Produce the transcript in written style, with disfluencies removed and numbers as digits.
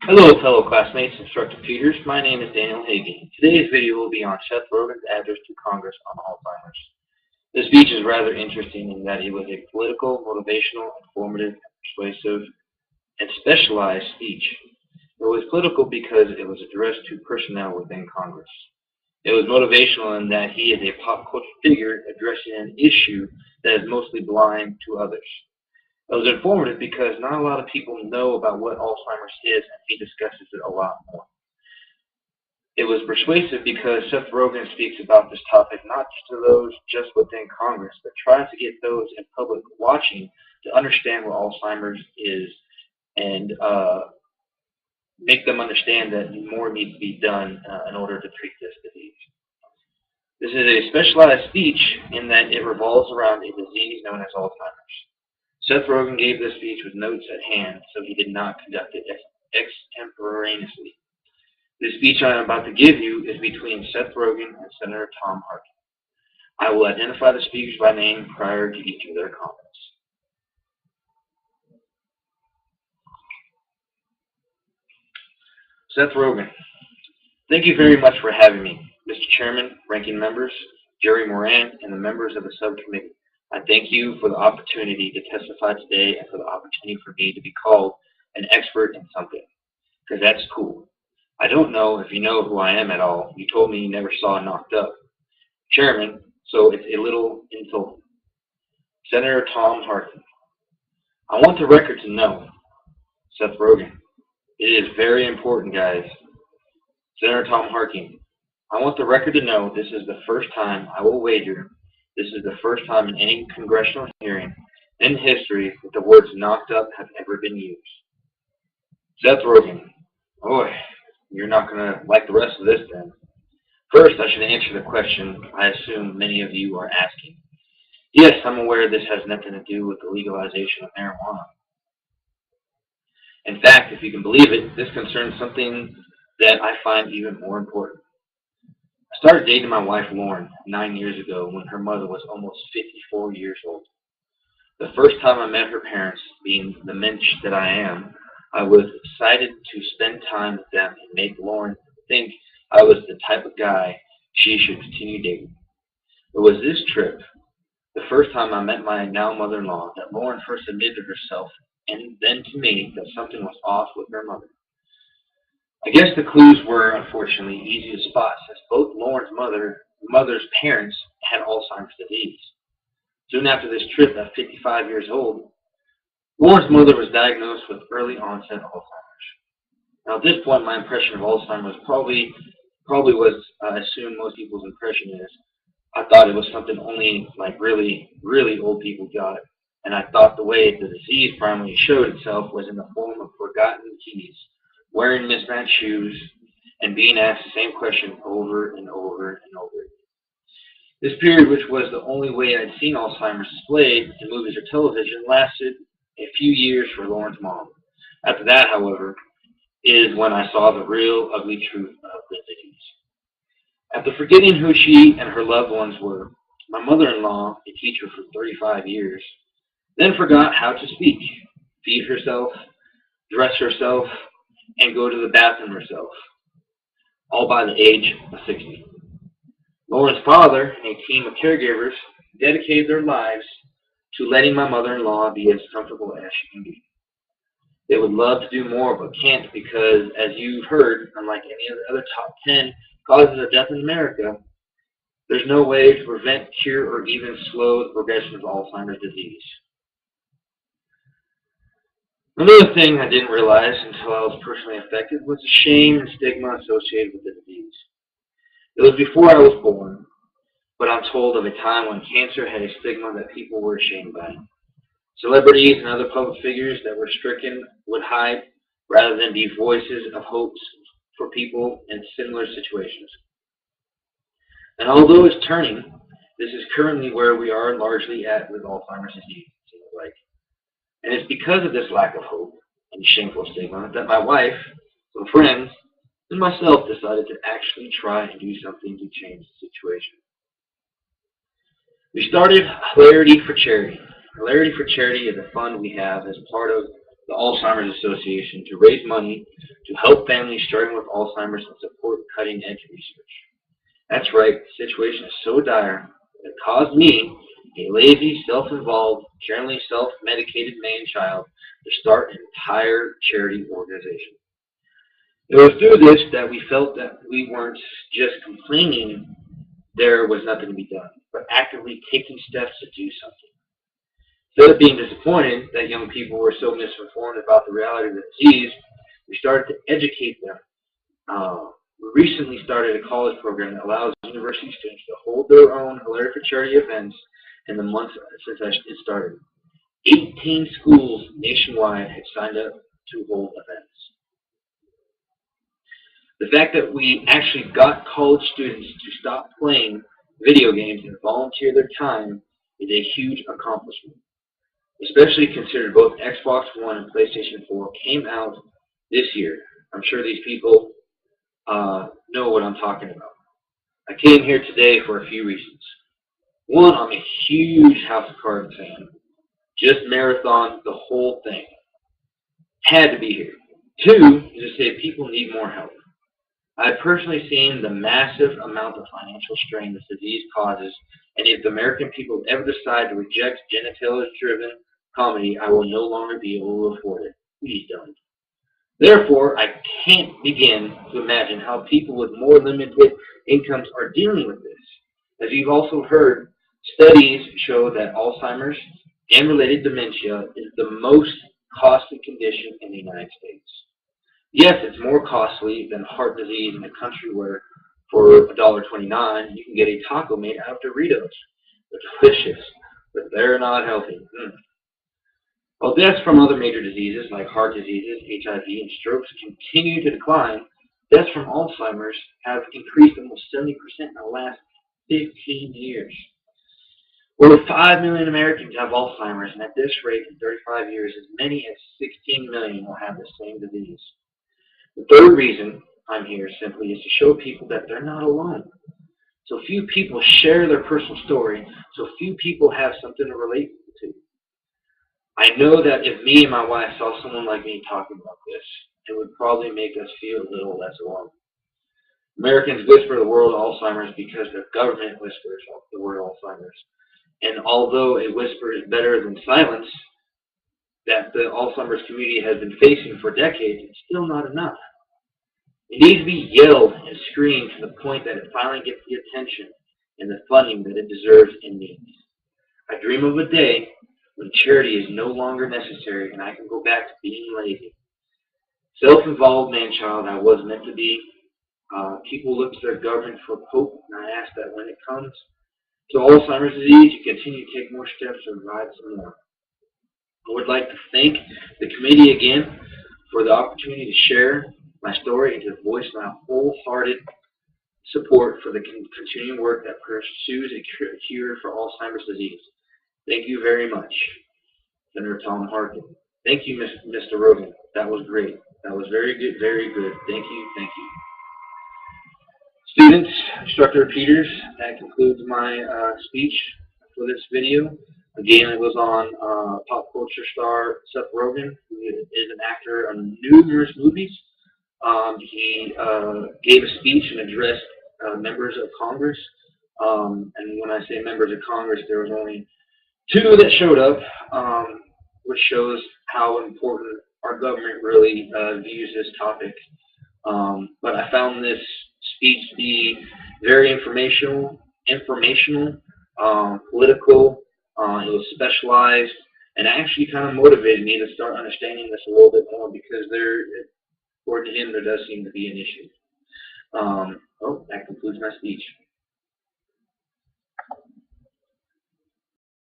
Hello, fellow classmates, Instructor Peters. My name is Daniel Hagee. Today's video will be on Seth Rogen's address to Congress on Alzheimer's. This speech is rather interesting in that it was a political, motivational, informative, persuasive, and specialized speech. It was political because it was addressed to personnel within Congress. It was motivational in that he is a pop culture figure addressing an issue that is mostly blind to others. It was informative because not a lot of people know about what Alzheimer's is, and he discusses it a lot more. It was persuasive because Seth Rogen speaks about this topic not just to those just within Congress, but tries to get those in public watching to understand what Alzheimer's is and make them understand that more needs to be done in order to treat this disease. This is a specialized speech in that it revolves around a disease known as Alzheimer's. Seth Rogen gave this speech with notes at hand, so he did not conduct it extemporaneously. The speech I am about to give you is between Seth Rogen and Senator Tom Harkin. I will identify the speakers by name prior to each of their comments. Seth Rogen, thank you very much for having me. Mr. Chairman, ranking members, Jerry Moran, and the members of the subcommittee. I thank you for the opportunity to testify today and for the opportunity for me to be called an expert in something, because that's cool. I don't know if you know who I am at all. You told me you never saw Knocked Up. Chairman, so it's a little insult. Senator Tom Harkin. I want the record to know. Seth Rogen. It is very important, guys. Senator Tom Harkin. I want the record to know this is the first time I will wager. This is the first time in any congressional hearing in history that the words knocked up have ever been used. Seth Rogen. Boy, you're not going to like the rest of this then. First, I should answer the question I assume many of you are asking. Yes, I'm aware this has nothing to do with the legalization of marijuana. In fact, if you can believe it, this concerns something that I find even more important. I started dating my wife Lauren 9 years ago when her mother was almost 54 years old. The first time I met her parents, being the mensch that I am, I was excited to spend time with them and make Lauren think I was the type of guy she should continue dating. It was this trip, the first time I met my now mother-in-law, that Lauren first admitted to herself and then to me that something was off with her mother. I guess the clues were, unfortunately, easy to spot since both Lauren's mother's parents had Alzheimer's disease. Soon after this trip, at 55 years old, Lauren's mother was diagnosed with early onset Alzheimer's. Now, at this point, my impression of Alzheimer's probably was, I assume most people's impression is, I thought it was something only like really, really old people got it. And I thought the way the disease primarily showed itself was in the form of forgotten keys, wearing mismatched shoes, and being asked the same question over and over and over again. This period, which was the only way I'd seen Alzheimer's displayed in movies or television, lasted a few years for Lauren's mom. After that, however, is when I saw the real ugly truth of the disease. After forgetting who she and her loved ones were, my mother-in-law, a teacher for 35 years, then forgot how to speak, feed herself, dress herself, and go to the bathroom herself, all by the age of 60. Lauren's father and a team of caregivers dedicated their lives to letting my mother-in-law be as comfortable as she can be. They would love to do more, but can't because, as you've heard, unlike any of the other top 10 causes of death in America, there's no way to prevent, cure, or even slow the progression of Alzheimer's disease. Another thing I didn't realize until I was personally affected was the shame and stigma associated with the disease. It was before I was born, but I'm told of a time when cancer had a stigma that people were ashamed by. Celebrities and other public figures that were stricken would hide rather than be voices of hopes for people in similar situations. And although it's turning, this is currently where we are largely at with Alzheimer's disease, it seems like. And it's because of this lack of hope and shameful stigma that my wife, some friends, and myself decided to actually try and do something to change the situation. We started Hilarity for Charity. Hilarity for Charity is a fund we have as part of the Alzheimer's Association, to raise money to help families struggling with Alzheimer's and support cutting-edge research. That's right, the situation is so dire that it caused me, a lazy, self-involved, generally self-medicated man-child, to start an entire charity organization. It was through this that we felt that we weren't just complaining there was nothing to be done, but actively taking steps to do something. Instead of being disappointed that young people were so misinformed about the reality of the disease, we started to educate them. We recently started a college program that allows university students to hold their own Hilarious for Charity events in the months since it started. 18 schools nationwide have signed up to hold events. The fact that we actually got college students to stop playing video games and volunteer their time is a huge accomplishment, especially considered both Xbox One and PlayStation 4 came out this year. I'm sure these people know what I'm talking about. I came here today for a few reasons. One, I'm a huge House of Cards fan. Just marathon the whole thing. Had to be here. Two, is to say people need more help. I've personally seen the massive amount of financial strain this disease causes, and if the American people ever decide to reject genitalia-driven comedy, I will no longer be able to afford it. Please don't. Therefore, I can't begin to imagine how people with more limited incomes are dealing with this. As you've also heard, studies show that Alzheimer's and related dementia is the most costly condition in the United States. Yes, it's more costly than heart disease in a country where for $1.29 you can get a taco made out of Doritos. They're delicious, but they're not healthy. While deaths from other major diseases like heart diseases, HIV, and strokes continue to decline, deaths from Alzheimer's have increased almost 70% in the last 15 years. Over 5 million Americans have Alzheimer's, and at this rate, in 35 years, as many as 16 million will have the same disease. The third reason I'm here simply is to show people that they're not alone. So few people share their personal story, so few people have something to relate to. I know that if me and my wife saw someone like me talking about this, it would probably make us feel a little less alone. Americans whisper the word Alzheimer's because their government whispers the word Alzheimer's. And although a whisper is better than silence that the Alzheimer's community has been facing for decades, it's still not enough. It needs to be yelled and screamed to the point that it finally gets the attention and the funding that it deserves and needs. I dream of a day when charity is no longer necessary and I can go back to being lazy. Self-involved man-child I was meant to be. People look to their government for hope, and I ask that when it comes to Alzheimer's disease, you continue to take more steps to provide some more. I would like to thank the committee again for the opportunity to share my story and to voice my wholehearted support for the continuing work that pursues a cure for Alzheimer's disease. Thank you very much, Senator Tom Harkin. Thank you, Mr. Rogan. That was great. That was very good, very good. Thank you, thank you. Students, Instructor Peters, that concludes my speech for this video. Again, it was on pop culture star Seth Rogen, who is an actor on numerous movies. He gave a speech and addressed members of Congress. And when I say members of Congress, there was only 2 that showed up, which shows how important our government really views this topic. But I found this speech to be very informational, political. It was specialized, and actually kind of motivated me to start understanding this a little bit more because according to him, there does seem to be an issue. That concludes my speech.